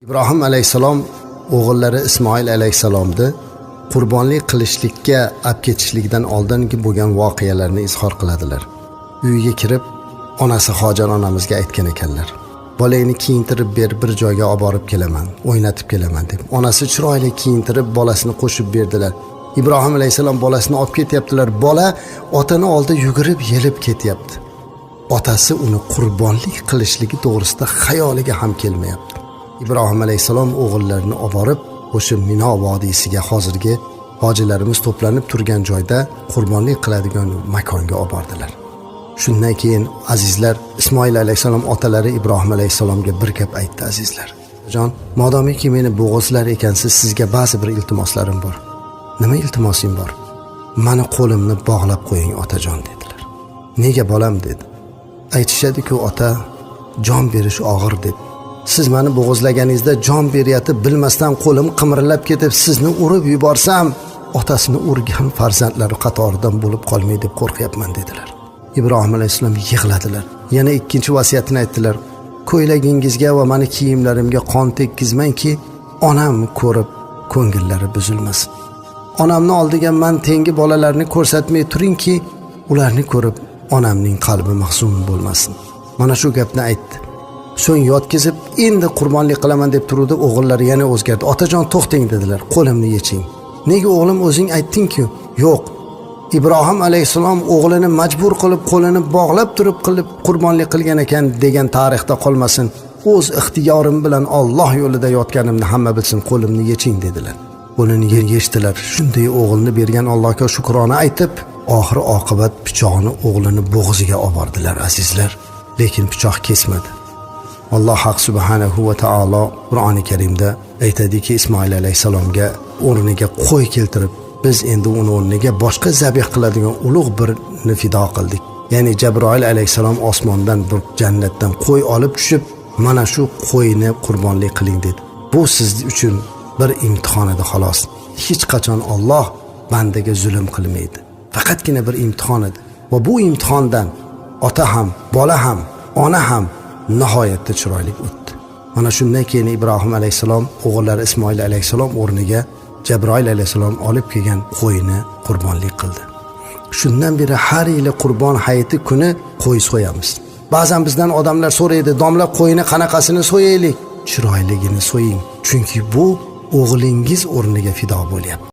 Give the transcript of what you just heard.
İbrahim alayhisalom o'g'illari Ismoil alayhisalomni qurbonlik qilishlikka olib ketishlikdan oldingi bo'lgan voqealarni izhor qiladilar. Uyiga kirib, onasi Hojar onamizga aytgan ekanlar. Bolangni kiyintirib ber, bir joyga olib borib kelaman, o'ynatib kelaman deb. Onasi chiroyli kiyintirib bolasini qo'shib berdilar. Ibrohim alayhisalom bolasini olib ketyaptilar. Bola otani oldi yugurib, yelib ketyapti. Otasi uni qurbonlik qilishligi to'g'risida xayoliga ham kelmayapti. İbrahim alayhisalom o'g'illarini olib borib, o'sha Mino vodiysiga, hozirgi hojilarimiz to'planib turgan joyda qurbonlik qiladigan makonga olib bordilar. Shundan keyin azizlar, Ismoil alayhisalom otalari Ibrohim alayhisalomga bir gap aytdi, azizlar. Jon, modomiki meni bo'g'izlar ekansiz, sizga ba'zi bir iltimoslarim bor. Nima iltimosim bor? Mani qo'limni bog'lab qo'ying, otajon dedilar. Nega bolam dedi. Aytishadi-ku, ota, jon berish og'ir deb. Siz meni bo'g'izlaganingizda jon beriyatib bilmasdan qo'lim qimirlab ketib sizni urib yuborsam, otasini urgan farzandlari qatoridan bo'lib qolmay deb qo'rqyapman dedilar. Ibrohim alayhisalom yig'ladilar. Yana ikkinchi vasiyatini aytdilar. Ko'ylagingizga va meni kiyimlarimga qon tekkizmangki, onam ko'rib ko'ngillari buzilmasin. Onamni oldiga men tengi bolalarni ko'rsatmay turingki, ularni ko'rib onamning qalbi mahzun bo'lmasin. Mana shu gapni aytdi. So'ng yotkizib, endi qurbonlik qilaman deb turdi, o'g'illari yana o'zgardi. Otajon to'xting dedilar, qo'limni yeching. Nega o'g'lim o'zing aytding-ku? Yo'q. Ibrohim alayhisalom o'g'lini majbur qilib, qo'lini bog'lab turib qilib qurbonlik qilgan ekan degan tarixda qolmasin. O'z ixtiyorim bilan Alloh yo'lida yotganimni hamma bilsin, qo'limni yeching dedilar. Qo'lini yechdilar. Shunday o'g'ilni bergan Allohga shukrona aytib, oxir oqibat pichoqni o'g'lini bo'g'ziga olib bordilar, azizlar. Lekin pichoq kesmadi. Alloh haq subhanahu va taolo Qur'oni Karimda aytadiki, Ismoil alayhisalomga o'rniga qo'y keltirib, biz endi uni o'rniga boshqa zabih qiladigan ulug' birni fido qildik. Ya'ni Jabroil alayhisalom osmondan bir jannatdan qo'y olib tushib, mana shu qo'yni qurbonlik qiling dedi. Bu siz uchun bir imtihon edi xolos. Hech qachon Alloh bandaga zulm qilmaydi. Faqatgina bir imtihon edi. Va bu imtihondan ota ham, bola ham, ona ham nihoyatda chiroyli o'tdi. Mana shundan keyin Ibrohim alayhisalom o'g'illari Ismoil alayhisalom o'rniga Jabroil alayhisalom olib kelgan qo'yni qurbonlik qildi. Shundan beri har yili qurbon hayiti kuni qo'y so'yamiz. Ba'zan bizdan odamlar so'raydi, "Domla, qo'yni qanaqasini so'yaylik?" Chiroyligini so'ying, chunki bu o'g'lingiz o'rniga fido bo'lyapti.